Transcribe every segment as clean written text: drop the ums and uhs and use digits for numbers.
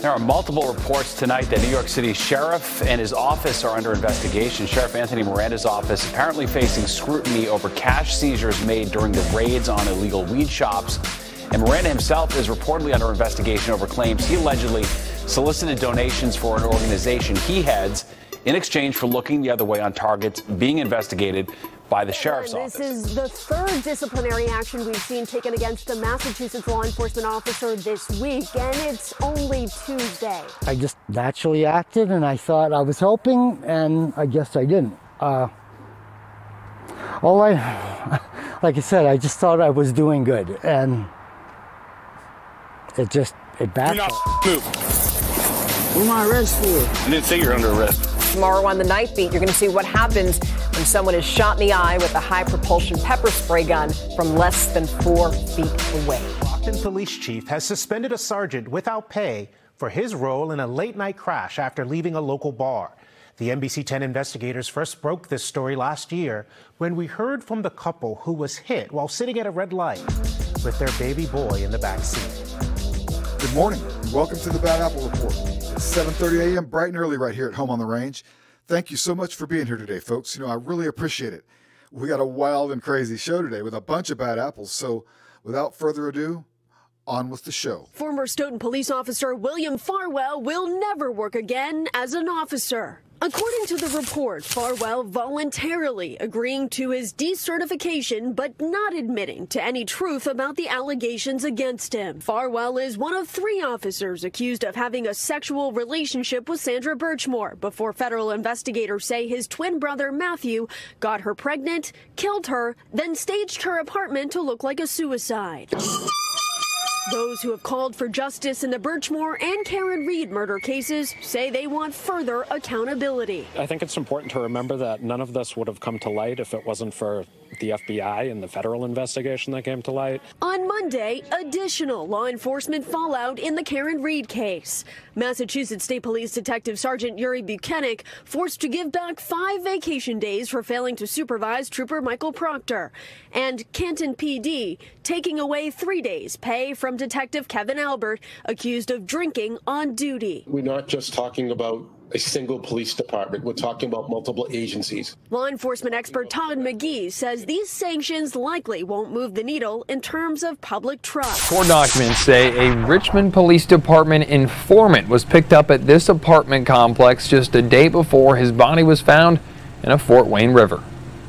There are multiple reports tonight that New York City Sheriff and his office are under investigation. Sheriff Anthony Miranda's office apparently facing scrutiny over cash seizures made during the raids on illegal weed shops. And Miranda himself is reportedly under investigation over claims he allegedly solicited donations for an organization he heads in exchange for looking the other way on targets being investigated by the sheriff's office. This is the third disciplinary action we've seen taken against a Massachusetts law enforcement officer this week, and it's only Tuesday. I just naturally acted, and I thought I was helping, and I guess I didn't. Like I said, I just thought I was doing good, and it backfired. Move. What am I arrested for? I didn't say you're under arrest. Tomorrow on the Night Beat, you're going to see what happens when someone is shot in the eye with a high-propulsion pepper spray gun from less than 4 feet away. Stoughton police chief has suspended a sergeant without pay for his role in a late-night crash after leaving a local bar. The NBC 10 investigators first broke this story last year when we heard from the couple who was hit while sitting at a red light with their baby boy in the back seat. Good morning. Welcome to the Bad Apple Report. It's 7:30 a.m. bright and early right here at home on the range. Thank you so much for being here today, folks. I really appreciate it. We got a wild and crazy show today with a bunch of bad apples. So without further ado, on with the show. Former Stoughton police officer William Farwell will never work again as an officer. According to the report, Farwell voluntarily agreeing to his decertification but not admitting to any truth about the allegations against him. Farwell is one of 3 officers accused of having a sexual relationship with Sandra Birchmore before federal investigators say his twin brother Matthew got her pregnant, killed her, then staged her apartment to look like a suicide. Those who have called for justice in the Birchmore and Karen Reed murder cases say they want further accountability. I think it's important to remember that none of this would have come to light if it wasn't for the FBI and the federal investigation that came to light. On Monday, additional law enforcement fallout in the Karen Reed case. Massachusetts State Police Detective Sergeant Yuri Buchanan forced to give back 5 vacation days for failing to supervise Trooper Michael Proctor. And Canton PD taking away 3 days' pay from Detective Kevin Albert, accused of drinking on duty. We're not just talking about a single police department. We're talking about multiple agencies. Law enforcement expert Todd McGee says these sanctions likely won't move the needle in terms of public trust. Court documents say a Richmond Police Department informant was picked up at this apartment complex just a day before his body was found in a Fort Wayne river.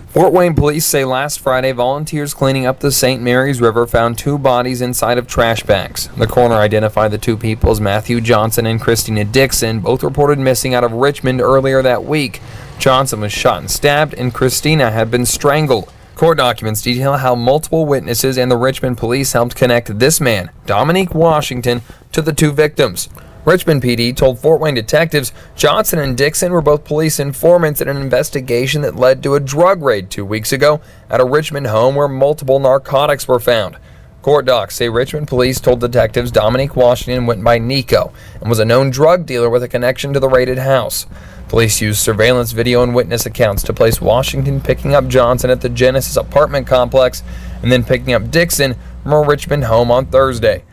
Fort Wayne police say last Friday, volunteers cleaning up the St. Mary's River found 2 bodies inside of trash bags. The coroner identified the 2 people as Matthew Johnson and Christina Dixon, both reported missing out of Richmond earlier that week. Johnson was shot and stabbed, and Christina had been strangled. Court documents detail how multiple witnesses and the Richmond police helped connect this man, Dominique Washington, to the 2 victims. Richmond PD told Fort Wayne detectives Johnson and Dixon were both police informants in an investigation that led to a drug raid 2 weeks ago at a Richmond home where multiple narcotics were found. Court docs say Richmond police told detectives Dominique Washington went by Nico and was a known drug dealer with a connection to the raided house. Police used surveillance video and witness accounts to place Washington picking up Johnson at the Genesis apartment complex and then picking up Dixon from a Richmond home on Thursday.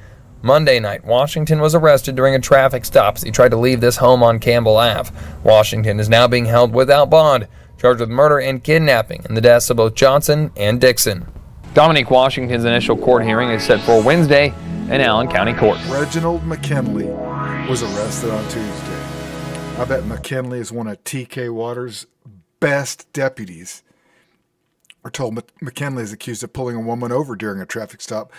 Monday night, Washington was arrested during a traffic stop as he tried to leave this home on Campbell Ave. Washington is now being held without bond, charged with murder and kidnapping in the deaths of both Johnson and Dixon. Dominique Washington's initial court hearing is set for Wednesday in Allen County Court. Reginald McKinley was arrested on Tuesday. I bet McKinley is one of T.K. Waters' best deputies. We're told McKinley is accused of pulling a woman over during a traffic stop,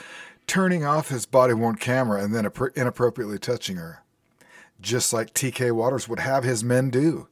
turning off his body-worn camera and then inappropriately touching her, just like T.K. Waters would have his men do.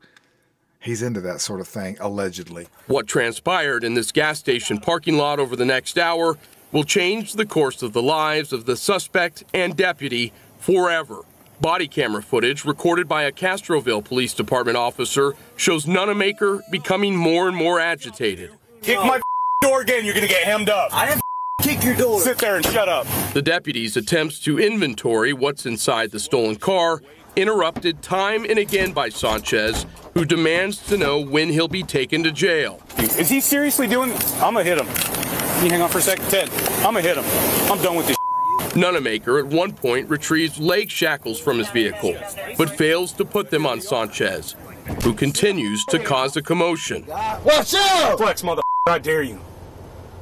He's into that sort of thing, allegedly. What transpired in this gas station parking lot over the next hour will change the course of the lives of the suspect and deputy forever. Body camera footage recorded by a Castroville Police Department officer shows Nunamaker becoming more and more agitated. Kick my door again, you're gonna get hemmed up. I didn't kick your door. Sit there and shut up. The deputy's attempts to inventory what's inside the stolen car interrupted time and again by Sanchez, who demands to know when he'll be taken to jail. Is he seriously doing this? I'm gonna hit him. Can you hang on for a second? Ted, I'm gonna hit him. I'm done with this. Nunamaker at one point retrieves leg shackles from his vehicle, but fails to put them on Sanchez, who continues to cause a commotion. Watch out! Flex, mother, I dare you.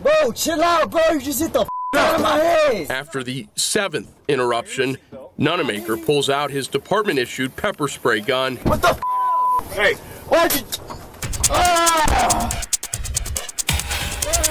Bro, chill out, bro. You just hit the out of my head. After the 7th interruption, Nunamaker pulls out his department-issued pepper spray gun. What the Hey, why'd you... Ah!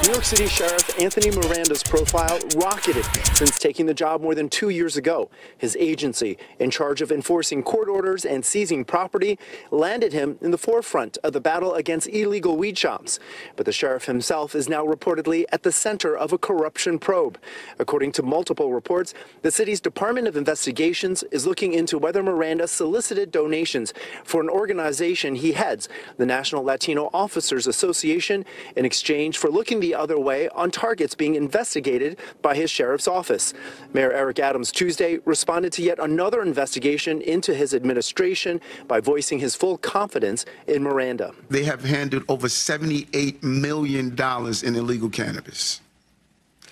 New York City Sheriff Anthony Miranda's profile rocketed since taking the job more than 2 years ago. His agency, in charge of enforcing court orders and seizing property, landed him in the forefront of the battle against illegal weed shops. But the sheriff himself is now reportedly at the center of a corruption probe. According to multiple reports, the city's Department of Investigations is looking into whether Miranda solicited donations for an organization he heads, the National Latino Officers Association, in exchange for looking the other way on targets being investigated by his sheriff's office. Mayor Eric Adams Tuesday responded to yet another investigation into his administration by voicing his full confidence in Miranda. They have handled over $78 million in illegal cannabis.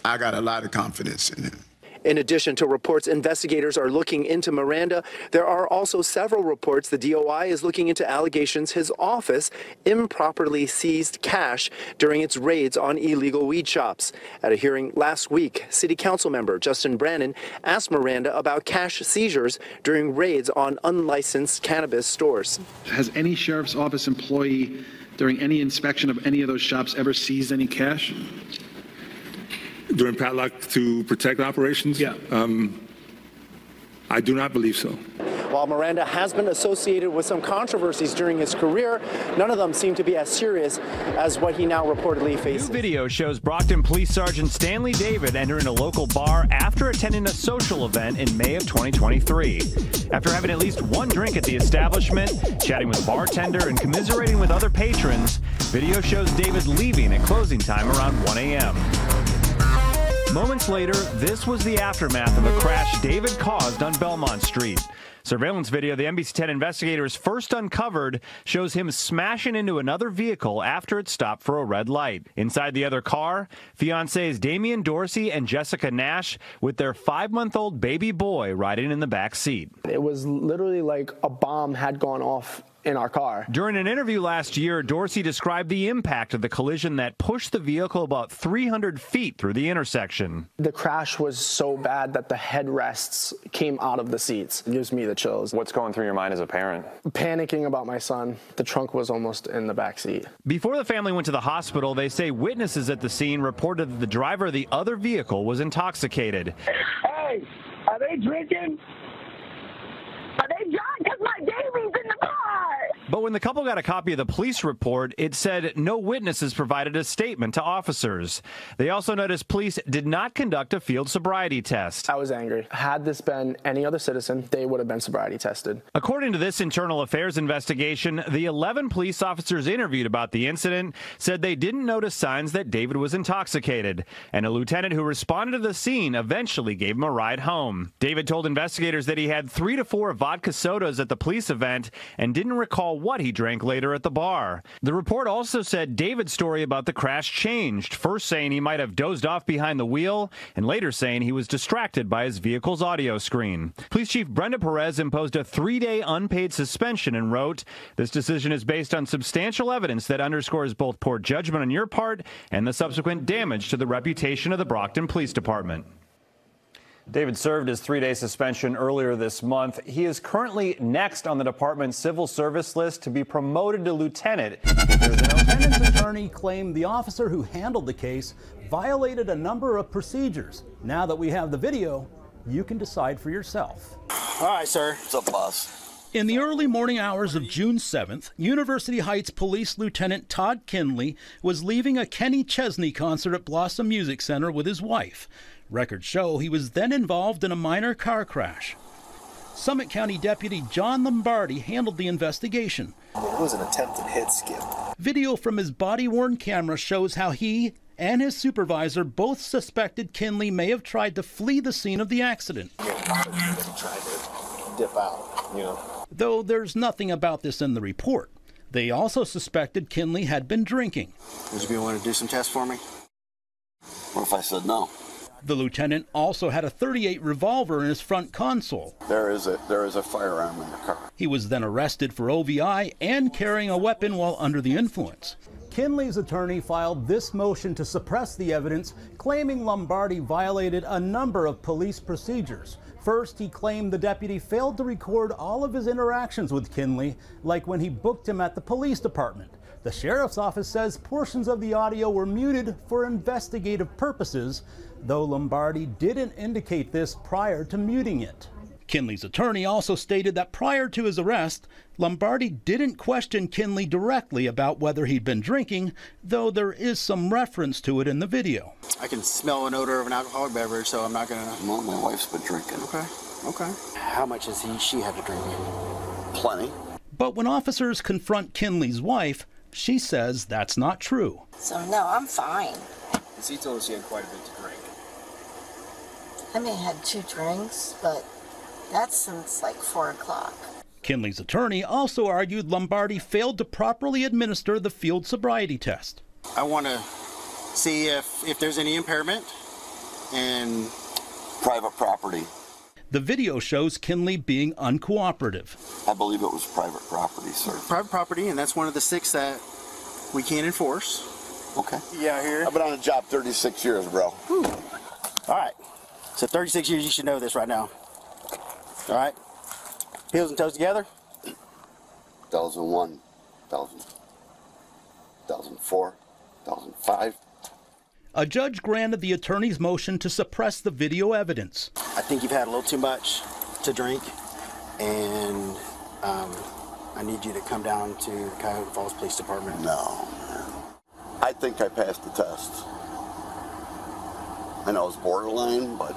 I got a lot of confidence in him. In addition to reports investigators are looking into Miranda, there are also several reports the DOI is looking into allegations his office improperly seized cash during its raids on illegal weed shops. At a hearing last week, City Council member Justin Brannon asked Miranda about cash seizures during raids on unlicensed cannabis stores. Has any sheriff's office employee during any inspection of any of those shops ever seized any cash? During padlock to protect operations? Yeah. I do not believe so. While Miranda has been associated with some controversies during his career, none of them seem to be as serious as what he now reportedly faces. New video shows Brockton Police Sergeant Stanley David entering a local bar after attending a social event in May of 2023. After having at least one drink at the establishment, chatting with bartender, and commiserating with other patrons, video shows David leaving at closing time around 1 a.m. Moments later, this was the aftermath of a crash David caused on Belmont Street. Surveillance video the NBC 10 investigators first uncovered shows him smashing into another vehicle after it stopped for a red light. Inside the other car, fiancés Damian Dorsey and Jessica Nash with their 5-month-old baby boy riding in the back seat. It was literally like a bomb had gone off in our car. During an interview last year, Dorsey described the impact of the collision that pushed the vehicle about 300 feet through the intersection. The crash was so bad that the headrests came out of the seats. It gives me the chills. What's going through your mind as a parent? Panicking about my son. The trunk was almost in the back seat. Before the family went to the hospital, they say witnesses at the scene reported that the driver of the other vehicle was intoxicated. Hey, are they drinking? Are they drunk? Because my baby's in the car. But when the couple got a copy of the police report, it said no witnesses provided a statement to officers. They also noticed police did not conduct a field sobriety test. I was angry. Had this been any other citizen, they would have been sobriety tested. According to this internal affairs investigation, the 11 police officers interviewed about the incident said they didn't notice signs that David was intoxicated, and a lieutenant who responded to the scene eventually gave him a ride home. David told investigators that he had 3 to 4 vodka sodas at the police event and didn't recall what he drank later at the bar. The report also said David's story about the crash changed, first saying he might have dozed off behind the wheel and later saying he was distracted by his vehicle's audio screen. Police Chief Brenda Perez imposed a 3-day unpaid suspension and wrote, "This decision is based on substantial evidence that underscores both poor judgment on your part and the subsequent damage to the reputation of the Brockton Police Department." David served his 3-day suspension earlier this month. He is currently next on the department's civil service list to be promoted to lieutenant. The lieutenant's attorney claimed the officer who handled the case violated a number of procedures. Now that we have the video, you can decide for yourself. All right, sir. What's up, boss? In the early morning hours of June 7th, University Heights Police Lieutenant Todd Kinley was leaving a Kenny Chesney concert at Blossom Music Center with his wife. Records show he was then involved in a minor car crash. Summit County Deputy John Lombardi handled the investigation. It was an attempted head skip. Video from his body-worn camera shows how he and his supervisor both suspected Kinley may have tried to flee the scene of the accident. Tried to dip out, you know. Though there's nothing about this in the report. They also suspected Kinley had been drinking. Would you be willing to do some tests for me? What if I said no? The lieutenant also had a .38 revolver in his front console. There is a firearm in the car. He was then arrested for OVI and carrying a weapon while under the influence. Kinley's attorney filed this motion to suppress the evidence, claiming Lombardi violated a number of police procedures. First, he claimed the deputy failed to record all of his interactions with Kinley, like when he booked him at the police department. The sheriff's office says portions of the audio were muted for investigative purposes, though Lombardi didn't indicate this prior to muting it. Kinley's attorney also stated that prior to his arrest, Lombardi didn't question Kinley directly about whether he'd been drinking, though there is some reference to it in the video. I can smell an odor of an alcoholic beverage, so I'm not gonna... Well, my wife's been drinking. Okay. How much has she had to drink? Plenty. But when officers confront Kinley's wife, she says that's not true. So no, I'm fine. He told us he had quite a bit to drink. I may have had 2 drinks, but that's since like 4 o'clock. Kinley's attorney also argued Lombardi failed to properly administer the field sobriety test. I want to see if there's any impairment and... Private property. The video shows Kinley being uncooperative. I believe it was private property, sir. Private property, and that's one of the 6 that we can't enforce. Okay. Yeah, here. I've been on the job 36 years, bro. Whew. All right. So 36 years, you should know this right now. All right. Heels and toes together. 2001, 2004, 2005. A judge granted the attorney's motion to suppress the video evidence. I think you've had a little too much to drink, and I need you to come down to the Cuyahoga Falls Police Department. No. I think I passed the test. I know it was borderline, but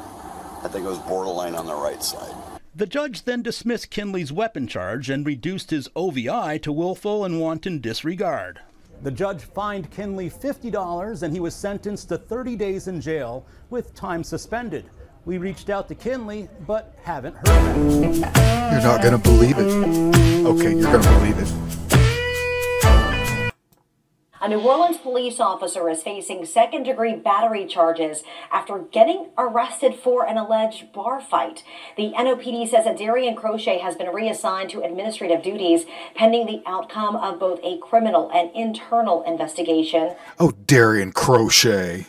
I think it was borderline on the right side. The judge then dismissed Kinley's weapon charge and reduced his OVI to willful and wanton disregard. The judge fined Kinley $50 and he was sentenced to 30 days in jail with time suspended. We reached out to Kinley, but haven't heard back. You're not going to believe it. Okay, you're going to believe it. A New Orleans police officer is facing second-degree battery charges after getting arrested for an alleged bar fight. The NOPD says that Darian Crochet has been reassigned to administrative duties pending the outcome of both a criminal and internal investigation. Oh, Darian Crochet.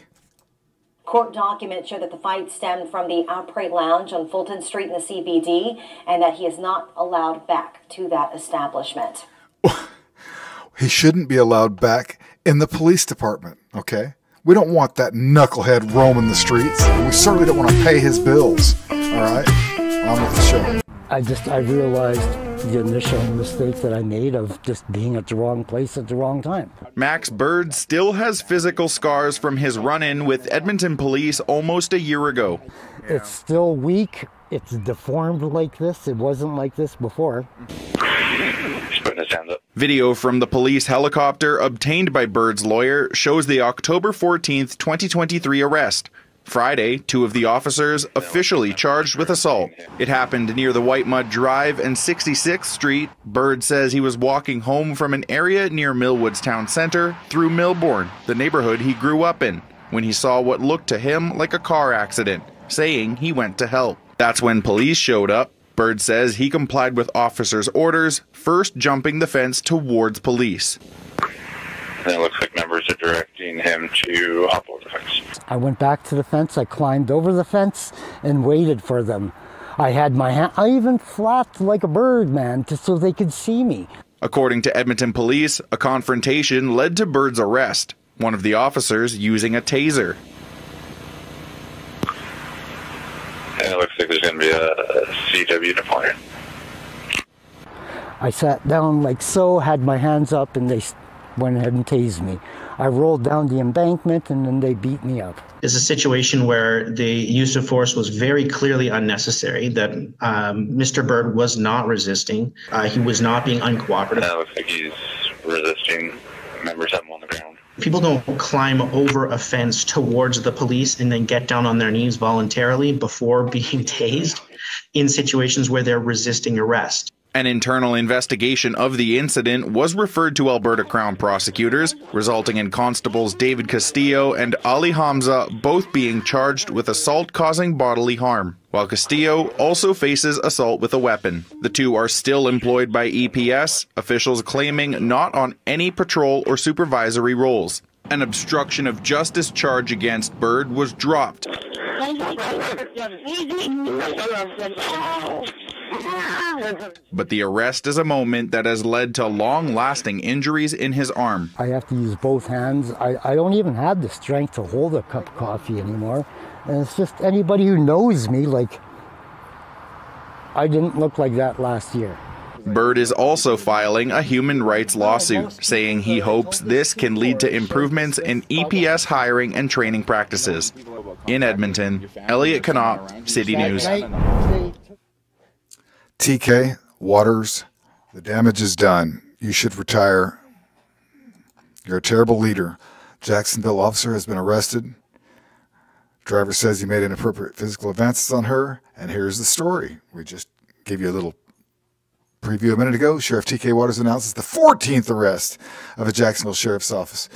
Court documents show that the fight stemmed from the Après Lounge on Fulton Street in the CBD and that he is not allowed back to that establishment. He shouldn't be allowed back in the police department, okay? We don't want that knucklehead roaming the streets. We certainly don't want to pay his bills, all right? On with the show. I realized the initial mistake that I made of just being at the wrong place at the wrong time. Max Bird still has physical scars from his run-in with Edmonton police almost a year ago. It's still weak. It's deformed like this. It wasn't like this before. He's putting his hands up. Video from the police helicopter obtained by Bird's lawyer shows the October 14th, 2023 arrest. Friday, 2 of the officers officially charged with assault. It happened near the White Mud Drive and 66th Street. Bird says he was walking home from an area near Millwood's town center through Millbourne, the neighborhood he grew up in, when he saw what looked to him like a car accident, saying he went to help. That's when police showed up. Bird says he complied with officers' orders, first jumping the fence towards police. And it looks like members are directing him to hop over the fence. I went back to the fence, I climbed over the fence and waited for them. I had my hand, I even flapped like a bird, man, just so they could see me. According to Edmonton police, a confrontation led to Bird's arrest, one of the officers using a taser. And it looks like there's going to be a CW deployment. I sat down like so, had my hands up, and they went ahead and tased me. I rolled down the embankment, and then they beat me up. It's a situation where the use of force was very clearly unnecessary, that Mr. Bird was not resisting. He was not being uncooperative. It looks like he's resisting. Members have him on the ground. People don't climb over a fence towards the police and then get down on their knees voluntarily before being tased in situations where they're resisting arrest. An internal investigation of the incident was referred to Alberta Crown prosecutors, resulting in Constables David Castillo and Ali Hamza both being charged with assault causing bodily harm, while Castillo also faces assault with a weapon. The two are still employed by EPS, officials claiming not on any patrol or supervisory roles. An obstruction of justice charge against Bird was dropped. But the arrest is a moment that has led to long-lasting injuries in his arm. I have to use both hands. I don't even have the strength to hold a cup of coffee anymore. And it's just anybody who knows me, like, I didn't look like that last year. Bird is also filing a human rights lawsuit, saying he hopes this can lead to improvements in EPS hiring and training practices. In Edmonton, Elliot Canop, City News. TK, Waters, the damage is done. You should retire. You're a terrible leader. Jacksonville officer has been arrested. Driver says he made inappropriate physical advances on her, and here's the story. We just gave you a little preview a minute ago. Sheriff TK Waters announces the 14th arrest of a Jacksonville Sheriff's Office.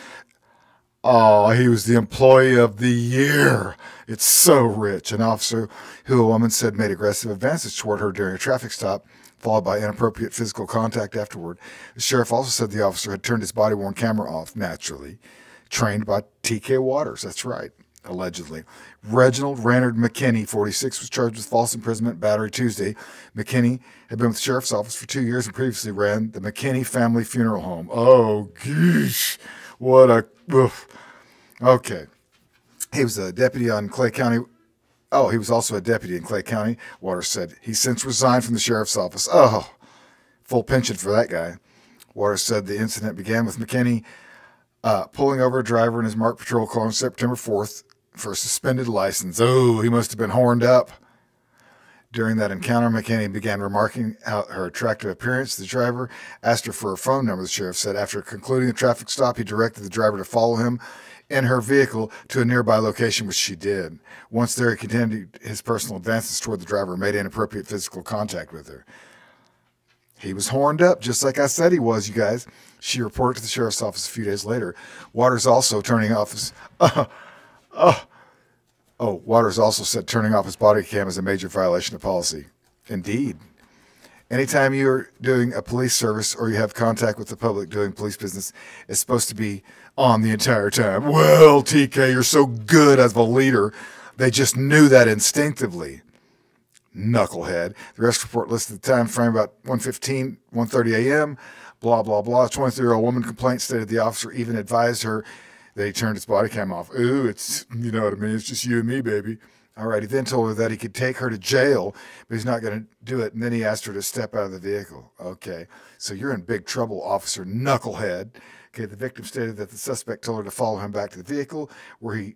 Oh, he was the employee of the year. It's so rich. An officer who a woman said made aggressive advances toward her during a traffic stop, followed by inappropriate physical contact afterward. The sheriff also said the officer had turned his body-worn camera off, naturally. Trained by TK Waters. That's right, allegedly. Reginald Rannard McKinney, 46, was charged with false imprisonment, battery Tuesday. McKinney had been with the sheriff's office for 2 years and previously ran the McKinney Family Funeral Home. Oh, geesh. What a... Oof. Okay. He was a deputy on Clay County. Oh, he was also a deputy in Clay County. Waters said he since resigned from the sheriff's office. Oh, full pension for that guy. Waters said the incident began with McKinney pulling over a driver in his marked patrol car on September 4th for a suspended license. Oh, he must have been horned up. During that encounter, McKinney began remarking out her attractive appearance. The driver asked her for her phone number, the sheriff said. After concluding the traffic stop, he directed the driver to follow him in her vehicle to a nearby location, which she did. Once there, he continued his personal advances toward the driver and made inappropriate physical contact with her. He was horned up, just like I said he was, you guys. She reported to the sheriff's office a few days later. Waters also turning off his... Waters also said turning off his body cam is a major violation of policy. Indeed. Anytime you're doing a police service or you have contact with the public doing police business, it's supposed to be on the entire time. Well, TK, you're so good as a leader. They just knew that instinctively. Knucklehead. The arrest report listed the time frame about 1:30 a.m., blah, blah, blah. A 23-year-old woman complaint stated the officer even advised her that he turned his body cam off. Ooh, it's, you know what I mean, it's just you and me, baby. All right, he then told her that he could take her to jail, but he's not going to do it. And then he asked her to step out of the vehicle. Okay, so you're in big trouble, Officer Knucklehead. Okay, the victim stated that the suspect told her to follow him back to the vehicle, where he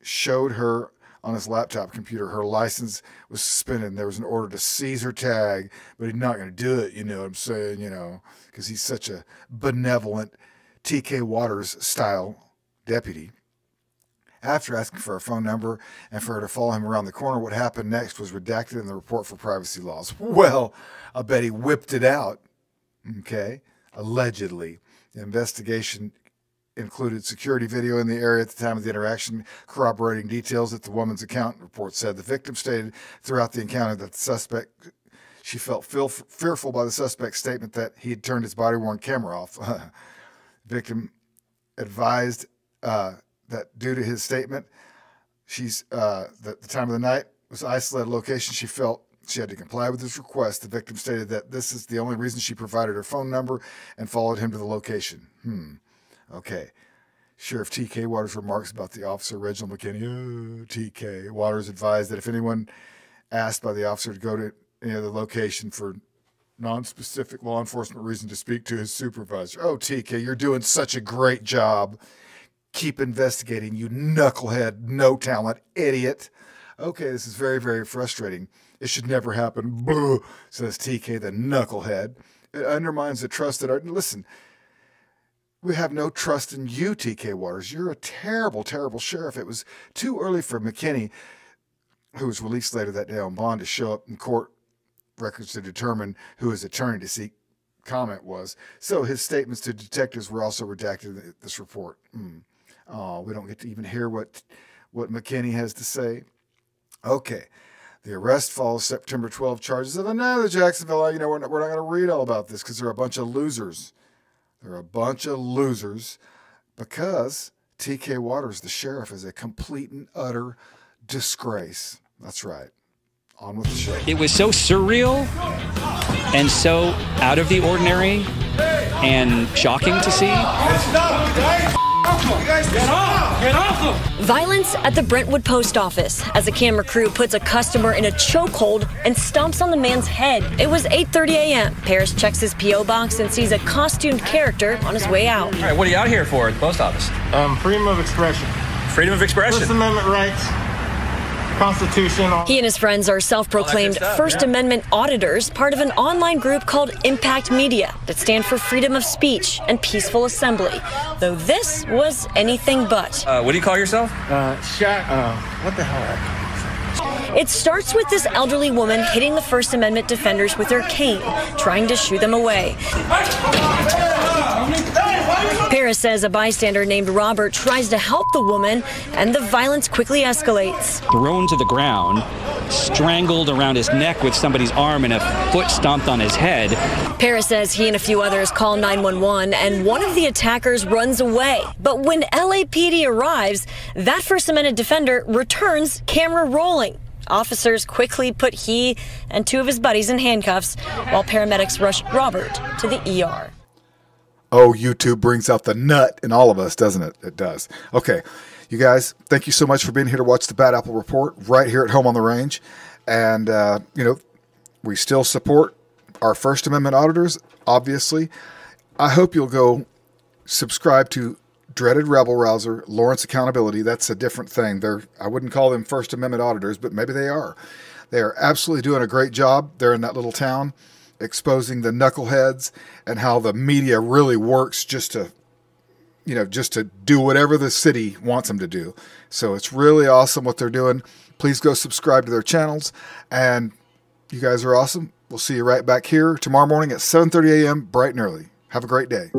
showed her on his laptop computer her license was suspended, and there was an order to seize her tag, but he's not going to do it, you know what I'm saying, you know, because he's such a benevolent TK Waters style deputy. After asking for her phone number and for her to follow him around the corner, what happened next was redacted in the report for privacy laws. Well, I bet he whipped it out, okay, allegedly. The investigation included security video in the area at the time of the interaction, corroborating details that the woman's account report said. The victim stated throughout the encounter that the suspect, she felt fearful by the suspect's statement that he had turned his body-worn camera off. Victim advised that due to his statement, that the time of the night was an isolated location. She felt she had to comply with his request. The victim stated that this is the only reason she provided her phone number and followed him to the location. Okay. Sheriff TK Waters remarks about the officer, Reginald McKinney. Oh, TK Waters advised that if anyone asked by the officer to go to any other location for non-specific law enforcement reason to speak to his supervisor. Oh, TK, you're doing such a great job. Keep investigating, you knucklehead, no talent, idiot. Okay, this is very, very frustrating. It should never happen. Boo, says TK, the knucklehead. It undermines the trust that our... Listen, we have no trust in you, TK Waters. You're a terrible, terrible sheriff. It was too early for McKinney, who was released later that day on bond, to show up in court records to determine who his attorney to seek comment was. So his statements to detectives were also redacted in this report. Oh, we don't get to even hear what McKinney has to say. Okay. The arrest follows September 12 charges of another Jacksonville. You know, we're not going to read all about this because they're a bunch of losers. They're a bunch of losers because TK Waters, the sheriff, is a complete and utter disgrace. That's right. On with the show. It was so surreal and so out of the ordinary and shocking to see. Get off him! Violence at the Brentwood post office as a camera crew puts a customer in a chokehold and stomps on the man's head. It was 8:30 a.m. Paris checks his P.O. box and sees a costumed character on his way out. All right, what are you out here for at the post office? Freedom of expression. Freedom of expression? First Amendment rights. Constitution. He and his friends are self-proclaimed First Amendment auditors, part of an online group called Impact Media that stand for freedom of speech and peaceful assembly. Though this was anything but. What do you call yourself? What the hell? It starts with this elderly woman hitting the First Amendment defenders with her cane, trying to shoo them away. Paris says a bystander named Robert tries to help the woman, and the violence quickly escalates. Thrown to the ground, strangled around his neck with somebody's arm and a foot stomped on his head. Paris says he and a few others call 911, and one of the attackers runs away. But when LAPD arrives, that First Amendment defender returns, camera rolling. Officers quickly put he and two of his buddies in handcuffs, while paramedics rush Robert to the ER. Oh, YouTube brings out the nut in all of us, doesn't it? It does. Okay, you guys, thank you so much for being here to watch the Bad Apple Report right here at home on the range. And, you know, we still support our First Amendment auditors, obviously. I hope you'll go subscribe to Dreaded Rebel Rouser, Lawrence Accountability. That's a different thing. I wouldn't call them First Amendment auditors, but maybe they are. They are absolutely doing a great job there in that little town, exposing the knuckleheads and how the media really works just to, you know, just to do whatever the city wants them to do. So it's really awesome what they're doing. Please go subscribe to their channels, and you guys are awesome. We'll see you right back here tomorrow morning at 7:30 a.m. bright and early. Have a great day.